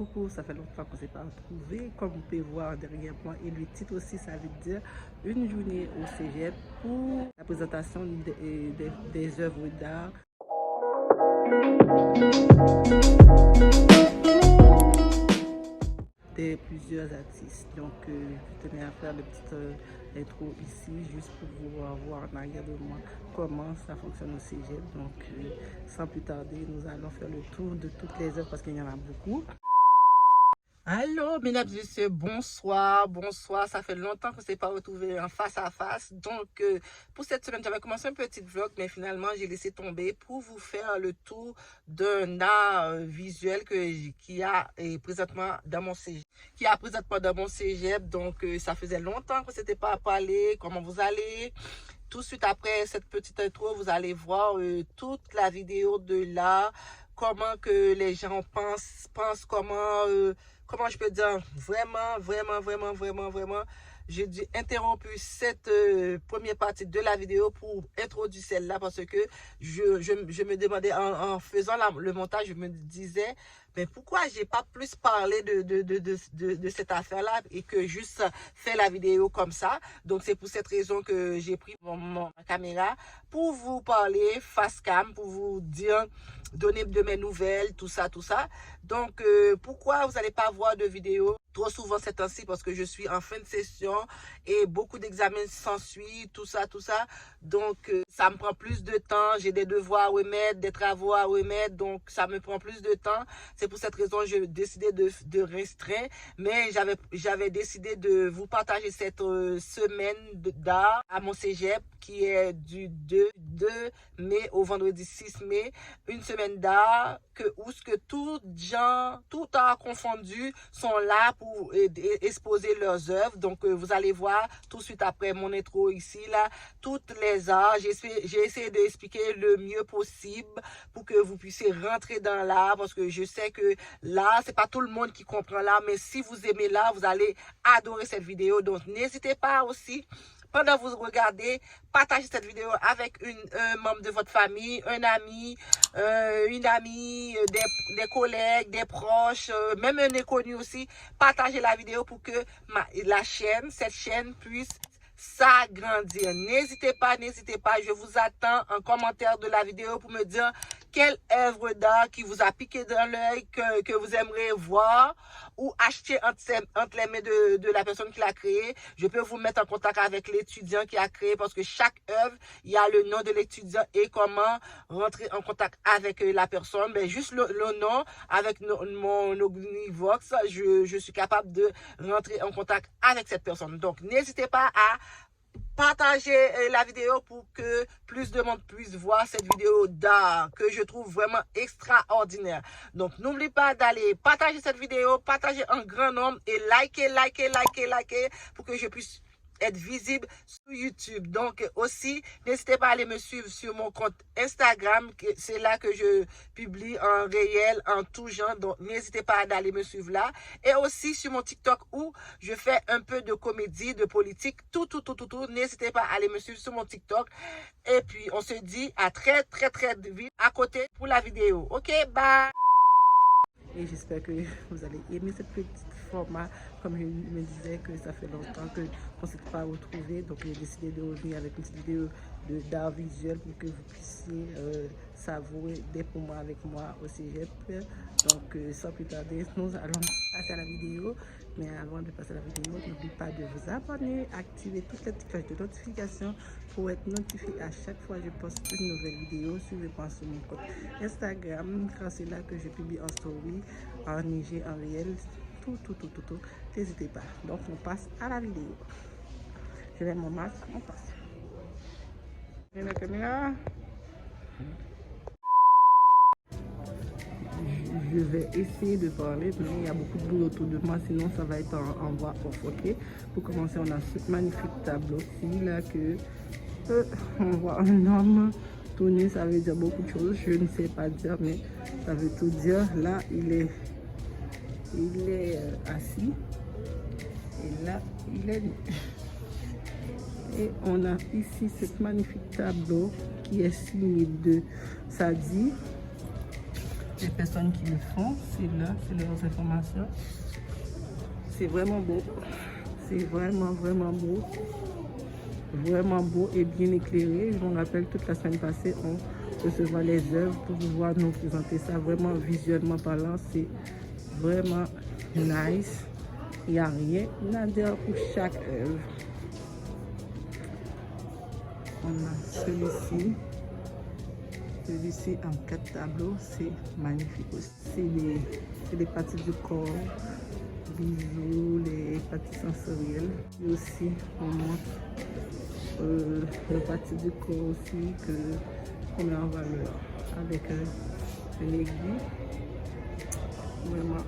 Coucou, ça fait longtemps qu'on ne s'est pas retrouvés. Comme vous pouvez voir derrière moi, et le titre aussi, ça veut dire une journée au cégep pour la présentation des œuvres d'art. De plusieurs artistes. Donc, je tenais à faire le petit intro ici, juste pour pouvoir voir en arrière de moi comment ça fonctionne au cégep. Donc, sans plus tarder, nous allons faire le tour de toutes les œuvres parce qu'il y en a beaucoup. Allô, mesdames et messieurs, bonsoir, bonsoir. Ça fait longtemps qu'on ne s'est pas retrouvé en face à face. Donc, pour cette semaine, j'avais commencé un petit vlog, mais finalement, j'ai laissé tomber pour vous faire le tour d'un art visuel qui a présentement dans mon cégep. Donc, ça faisait longtemps qu'on ne s'était pas parlé. Comment vous allez? Tout de suite après cette petite intro, vous allez voir toute la vidéo de là, comment que les gens pensent comment je peux dire, vraiment, j'ai dû interrompre cette première partie de la vidéo pour introduire celle-là parce que je me demandais, en faisant le montage, je me disais, mais pourquoi j'ai pas plus parlé de cette affaire-là et que juste fait la vidéo comme ça. Donc, c'est pour cette raison que j'ai pris ma caméra pour vous parler face cam, pour vous dire, donner de mes nouvelles, tout ça. Donc, pourquoi vous n'allez pas voir de vidéo trop souvent ces temps-ci? Parce que je suis en fin de session et beaucoup d'examens s'ensuivent, tout ça. Donc, ça me prend plus de temps. J'ai des devoirs à remettre, des travaux à remettre. Donc, ça me prend plus de temps. C'est pour cette raison que j'ai décidé de restreindre. Mais j'avais décidé de vous partager cette semaine d'art à mon cégep qui est du 2 mai au vendredi 6 mai. Une semaine d'art où tout art confondu sont là pour exposer leurs œuvres. Donc, vous allez voir tout de suite après mon intro ici, là, toutes les arts. J'ai essayé d'expliquer le mieux possible pour que vous puissiez rentrer dans l'art parce que je sais que l'art, c'est pas tout le monde qui comprend l'art, mais si vous aimez l'art, vous allez adorer cette vidéo. Donc, n'hésitez pas aussi, pendant que vous regardez, partagez cette vidéo avec un membre de votre famille, un ami, une amie, des collègues, des proches, même un inconnu aussi. Partagez la vidéo pour que cette chaîne puisse s'agrandir. N'hésitez pas, je vous attends en commentaire de la vidéo pour me dire quelle œuvre d'art qui vous a piqué dans l'œil, que vous aimeriez voir ou acheter entre les mains de la personne qui l'a créé. Je peux vous mettre en contact avec l'étudiant qui a créé parce que chaque œuvre, il y a le nom de l'étudiant et comment rentrer en contact avec la personne. Mais juste le nom, avec mon Ognivox, je suis capable de rentrer en contact avec cette personne. Donc, n'hésitez pas à partager la vidéo pour que plus de monde puisse voir cette vidéo d'art que je trouve vraiment extraordinaire. Donc, n'oubliez pas d'aller partager cette vidéo, partager en grand nombre et liker pour que je puisse être visible sur YouTube. Donc aussi, n'hésitez pas à aller me suivre sur mon compte Instagram. C'est là que je publie en réel, en tout genre. Donc n'hésitez pas d'aller me suivre là. Et aussi sur mon TikTok où je fais un peu de comédie, de politique, tout. N'hésitez pas à aller me suivre sur mon TikTok. Et puis on se dit à très vite à côté pour la vidéo. Ok, bye! Et j'espère que vous allez aimer ce petit format. Comme je me disais que ça fait longtemps qu'on ne s'est pas retrouvés, donc j'ai décidé de revenir avec une petite vidéo d'art visuel pour que vous puissiez savourer des moments avec moi au cégep. Donc sans plus tarder, nous allons passer à la vidéo. Mais avant de passer à la vidéo, n'oubliez pas de vous abonner, activer toutes les petites cloches de notification pour être notifié à chaque fois que je poste une nouvelle vidéo. Suivez-moi sur mon compte Instagram, car c'est là que je publie en story, en IG, en réel, tout. N'hésitez pas. Donc on passe à la vidéo. Je mets mon masque, on passe. Je mets la caméra. Je vais essayer de parler, mais il y a beaucoup de boulot autour de moi, sinon ça va être en voix off, ok? Pour commencer, on a ce magnifique tableau ici, là, que on voit un homme tourner, ça veut dire beaucoup de choses, je ne sais pas dire, mais ça veut tout dire. Là, il est assis, et là, il est nu. Et on a ici ce magnifique tableau qui est signé de Sadi. les personnes qui le font, c'est là, c'est leurs informations. C'est vraiment beau. C'est vraiment beau. Vraiment beau et bien éclairé. Je me rappelle toute la semaine passée, on recevait les œuvres pour pouvoir nous présenter ça. Vraiment visuellement parlant, c'est vraiment nice. Il n'y a rien à dire pour chaque œuvre. On a celui-ci. Celui-ci en 4 tableaux, c'est magnifique aussi. C'est les parties du corps, bijoux, les parties sensorielles. Et aussi, on montre les parties du corps aussi qu'on met en valeur avec une aiguille. Vraiment.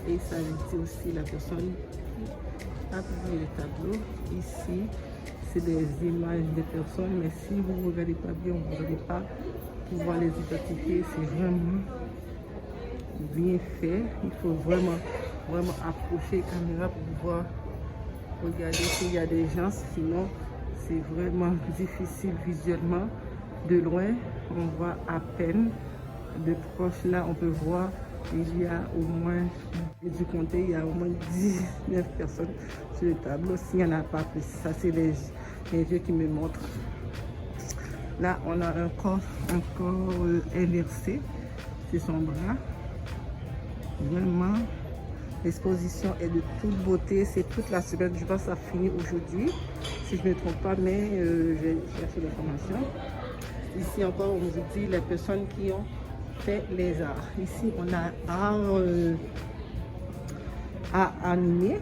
Et ça dit aussi la personne qui a publié le tableau. Ici, c'est des images des personnes, mais si vous ne regardez pas bien, vous n'allez pas pouvoir les identifier. C'est vraiment bien fait. Il faut vraiment approcher la caméra pour pouvoir regarder s'il y a des gens. Sinon, c'est vraiment difficile visuellement. De loin, on voit à peine. De proche, là, on peut voir. Il y a au moins, j'ai dû compter, il y a au moins 19 personnes sur le tableau. S'il n'y en a pas plus, ça c'est les yeux qui me montrent. Là, on a un corps inversé, c'est son bras. Vraiment, l'exposition est de toute beauté. C'est toute la semaine, je pense que ça finit aujourd'hui, si je ne me trompe pas, mais j'ai cherché l'information. Ici encore, on vous dit les personnes qui ont fait les arts. Ici, on a art animé.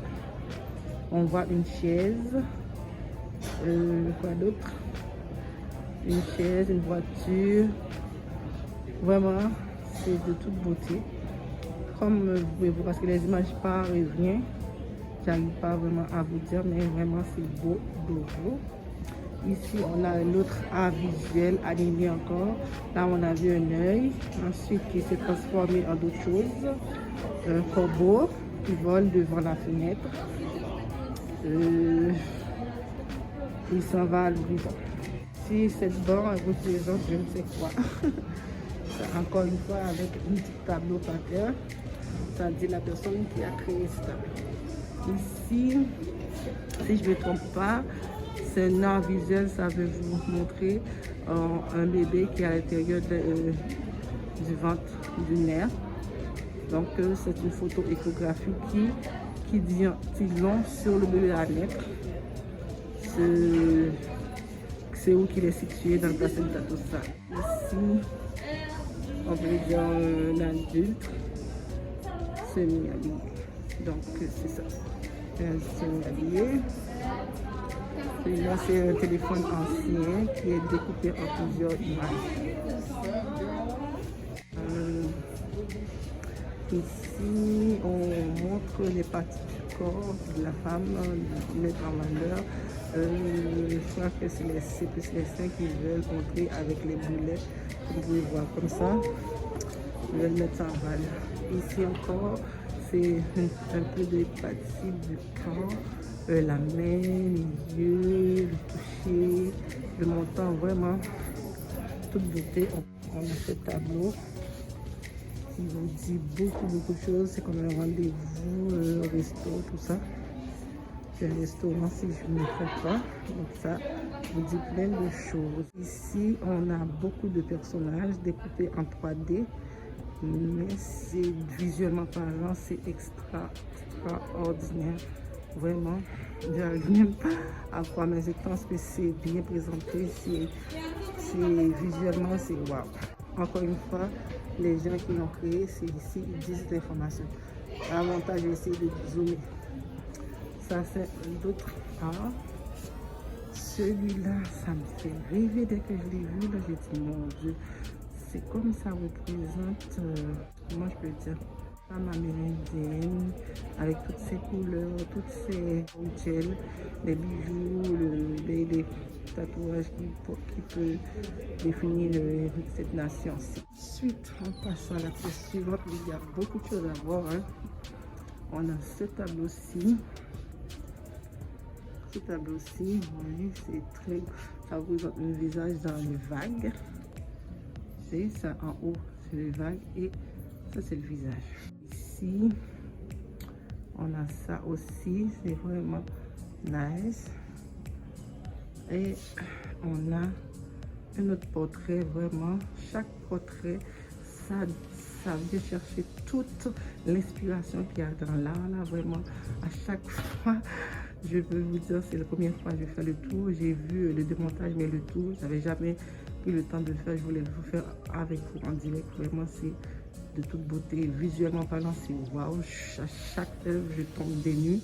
On voit une chaise. Quoi d'autre? Une chaise, une voiture. Vraiment, c'est de toute beauté. Comme vous pouvez voir, parce que les images partent et viennent, j'arrive pas vraiment à vous dire, mais vraiment c'est beau, beau, beau. Ici, on a un autre art visuel animé encore. Là, on a vu un œil, ensuite qui s'est transformé en d'autres choses. Un corbeau qui vole devant la fenêtre. Il s'en va à l'horizon. Si cette barre représente je ne sais quoi. Ça, encore une fois, avec un petit tableau par terre. Ça dit la personne qui a créé ça. Ici, si je ne me trompe pas, c'est un art visuel, ça veut vous montrer un bébé qui est à l'intérieur du ventre d'une mère. Donc c'est une photo échographique qui dit long sur le bébé à naître. C'est où qu'il est situé dans le placenta, tout ça. Ici, on peut dire un adulte semi-habillé. Donc c'est ça, un semi-habillé. Et là, c'est un téléphone ancien qui est découpé en plusieurs images. Ici, on montre les parties du corps de la femme, mettre en valeur. Je crois que c'est plus les seins qui veulent montrer avec les boulets. Vous pouvez voir comme ça. Ils veulent mettre ça en valeur. Ici encore, c'est un peu des parties du corps. La main, les yeux, le toucher, le montant, vraiment toute beauté. On a ce tableau qui vous dit beaucoup de choses. C'est comme un rendez-vous, au resto, tout ça. C'est un restaurant si je ne me trompe pas. Donc ça vous dit plein de choses. Ici, on a beaucoup de personnages découpés en 3D. Mais c'est visuellement parlant, c'est extraordinaire. Vraiment, je n'arrive même pas à croire, mais je pense que c'est bien présenté, c'est visuellement, c'est waouh. Encore une fois, les gens qui l'ont créé, c'est ici, ils disent l'information. L'avantage, j'ai essayé de zoomer. Ça, c'est d'autres art. Celui-là, ça me fait rêver dès que je l'ai vu. Là, j'ai dit, mon Dieu, c'est comme ça représente, comment je peux dire, femme amérindienne, avec toutes ces couleurs, toutes ces rituels, les bijoux, les tatouages qui peuvent définir cette nation-ci. Ensuite, on passe à la pièce suivante. Il y a beaucoup de choses à voir. Hein. On a ce tableau-ci. Ce tableau-ci, oui, c'est très... Ça représente un visage dans les vagues. C'est ça en haut, c'est les vagues et ça c'est le visage. Ici, on a ça aussi, c'est vraiment nice. Et on a un autre portrait, vraiment, chaque portrait, ça vient chercher toute l'inspiration qu'il y a dans l'art, là, vraiment, à chaque fois. Je peux vous dire, c'est la première fois que je fais le tour. J'ai vu le démontage, mais le tour, je n'avais jamais pris le temps de le faire. Je voulais le faire avec vous en direct. Vraiment, c'est de toute beauté. Visuellement parlant, c'est waouh. À chaque œuvre, je tombe des nues.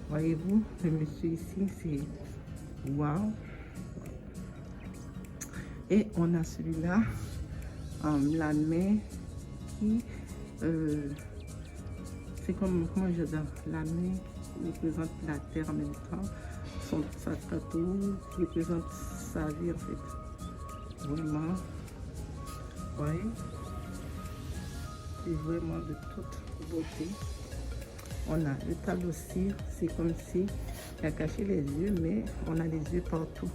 Voyez-vous, le monsieur ici, c'est waouh. Et on a celui-là, la main qui, c'est comme, comment je dis, la main qui représente la terre en même temps, sa tatou qui représente sa vie en fait. Vraiment, vous voyez, c'est vraiment de toute beauté. On a le tableau aussi, c'est comme si il a caché les yeux, mais on a les yeux partout.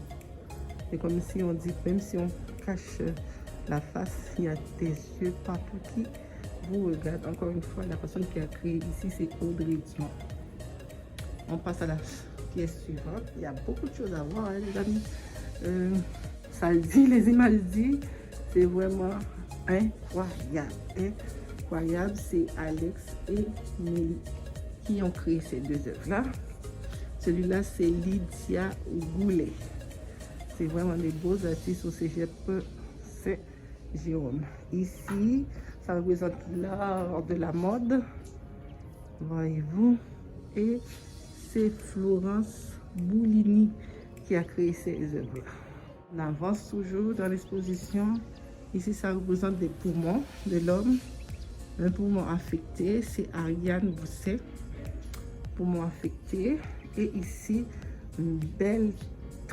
C'est comme si on dit, même si on cache la face, il y a des yeux partout qui vous regardent. Encore une fois, la personne qui a créé ici, c'est Audrey Dion. On passe à la pièce suivante. Il y a beaucoup de choses à voir, hein, les amis. Ça le dit, les images disent, c'est vraiment incroyable. Incroyable, c'est Alex et Nelly qui ont créé ces deux œuvres-là. Celui-là, c'est Lydia Goulet. C'est vraiment des beaux artistes au cégep Saint-Jérôme. Ici, ça représente l'art de la mode. Voyez-vous. Et c'est Florence Boulini qui a créé ces œuvres. On avance toujours dans l'exposition. Ici, ça représente des poumons de l'homme. Un poumon affecté, c'est Ariane Bousset. Poumon affecté. Et ici, une belle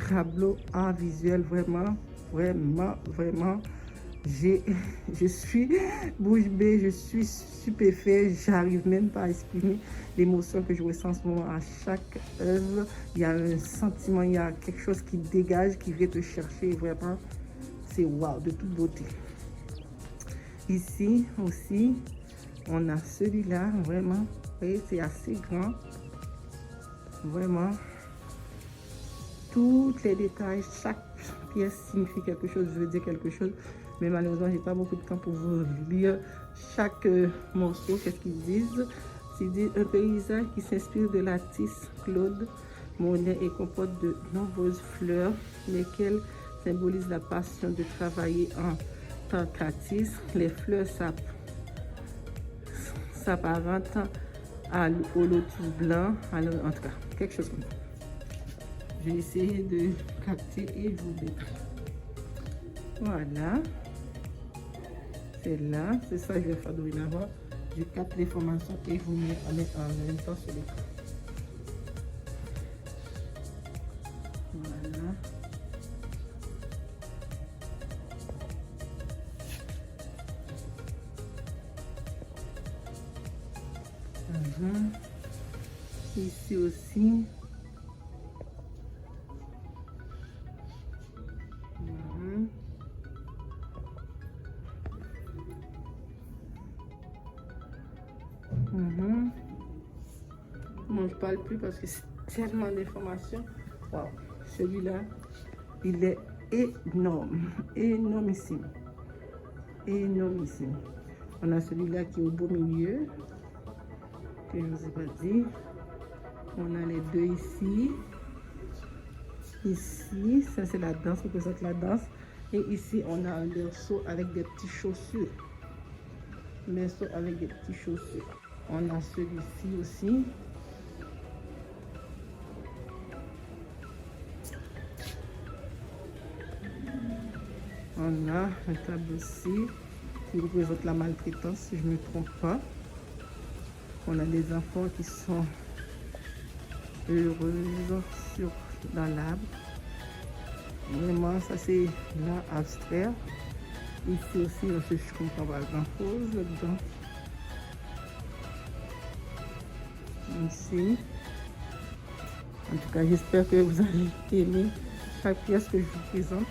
tableau art visuel, vraiment, je suis bouche bée, je suis stupéfait, j'arrive même pas à exprimer l'émotion que je ressens en ce moment. À chaque œuvre, il y a un sentiment, il y a quelque chose qui dégage, qui vient te chercher, vraiment, c'est waouh, de toute beauté. Ici aussi, on a celui-là, vraiment, vous voyez, c'est assez grand, vraiment. Tous les détails, chaque pièce signifie quelque chose, je veux dire quelque chose, mais malheureusement, j'ai pas beaucoup de temps pour vous lire chaque morceau, qu'est-ce qu'ils disent. C'est un paysage qui s'inspire de l'artiste Claude Monet et comporte de nombreuses fleurs, lesquelles symbolisent la passion de travailler en tant qu'artiste. Les fleurs s'apparentent au lotus blanc, alors, en tout cas, quelque chose comme ça. Je vais essayer de capter et vous mettre. Voilà. C'est là. C'est ça que je vais faire dorénavant. Je capte l'information et vous mets en même temps sur l'écran. Voilà. Ici aussi. Moi, je parle plus parce que c'est tellement d'informations. Wow. Celui-là, il est énorme, énormissime, énormissime. On a celui-là qui est au beau milieu, que je ne vous ai pas dit. On a les deux ici. Ici, ça c'est la danse, représente la danse. Et ici, on a un berceau avec des petites chaussures. Un berceau avec des petites chaussures. On a celui-ci aussi. On a un tableau ici qui représente la maltraitance, si je ne me trompe pas. On a des enfants qui sont heureux dans l'arbre. Vraiment, ça c'est l'art abstrait. Ici aussi, je ne comprends pas grand-chose là-dedans. Ici. En tout cas, j'espère que vous allez aimer chaque pièce que je vous présente.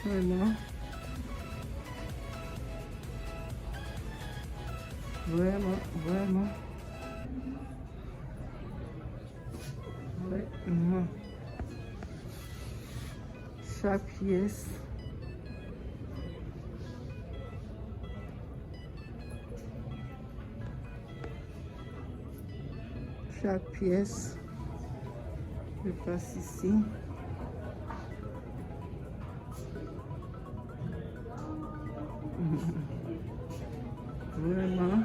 Vraiment. Vraiment, vraiment. Vraiment. Chaque pièce. Chaque pièce. Je passe ici. Vraiment.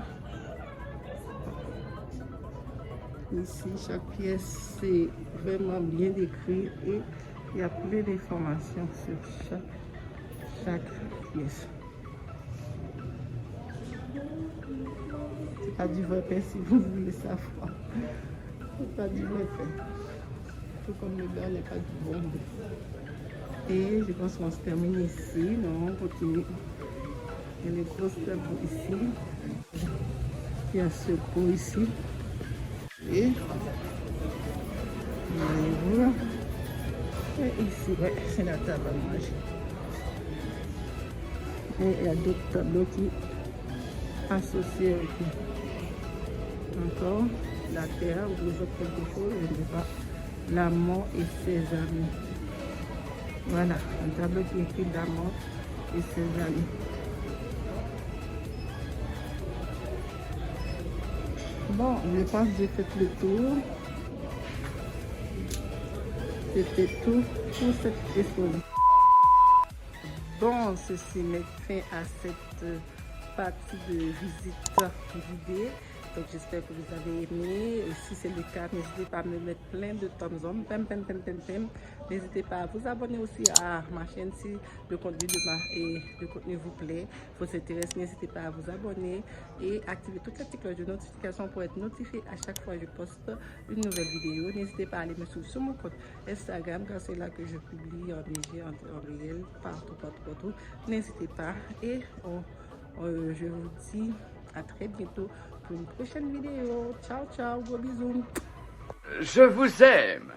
Ici, chaque pièce, c'est vraiment bien décrit et il y a plein d'informations sur chaque pièce. C'est pas du vrai pain si vous voulez savoir. C'est pas du vrai pain. Tout comme le beurre n'est pas du bon beurre. Et je pense qu'on se termine ici. Non, on continue. Il y a les grosses tables ici. Il y a ce pot ici. Et voilà. Et ici, ouais, c'est la table à manger. Et il y a d'autres tableaux qui associés avec nous. Encore la terre, ou les autres quelque chose, je ne sais pas. La mort et ses amis. Voilà, un tableau qui écrit la mort et ses amis. Bon, je pense que j'ai fait le tour. C'était tout pour cette épisode. Bon, ceci met fin à cette partie de visite guidée. Donc j'espère que vous avez aimé. Si c'est le cas, n'hésitez pas à me mettre plein de thumbs up. N'hésitez pas à vous abonner aussi à ma chaîne si le contenu vous plaît, vous intéresse. N'hésitez pas à vous abonner et activer toutes les petites cloches de notification pour être notifié à chaque fois que je poste une nouvelle vidéo. N'hésitez pas à aller me suivre sur mon compte Instagram car c'est là que je publie en léger, en réel, partout. N'hésitez pas et je vous dis à très bientôt pour une prochaine vidéo. Ciao, ciao, gros bisous. Je vous aime.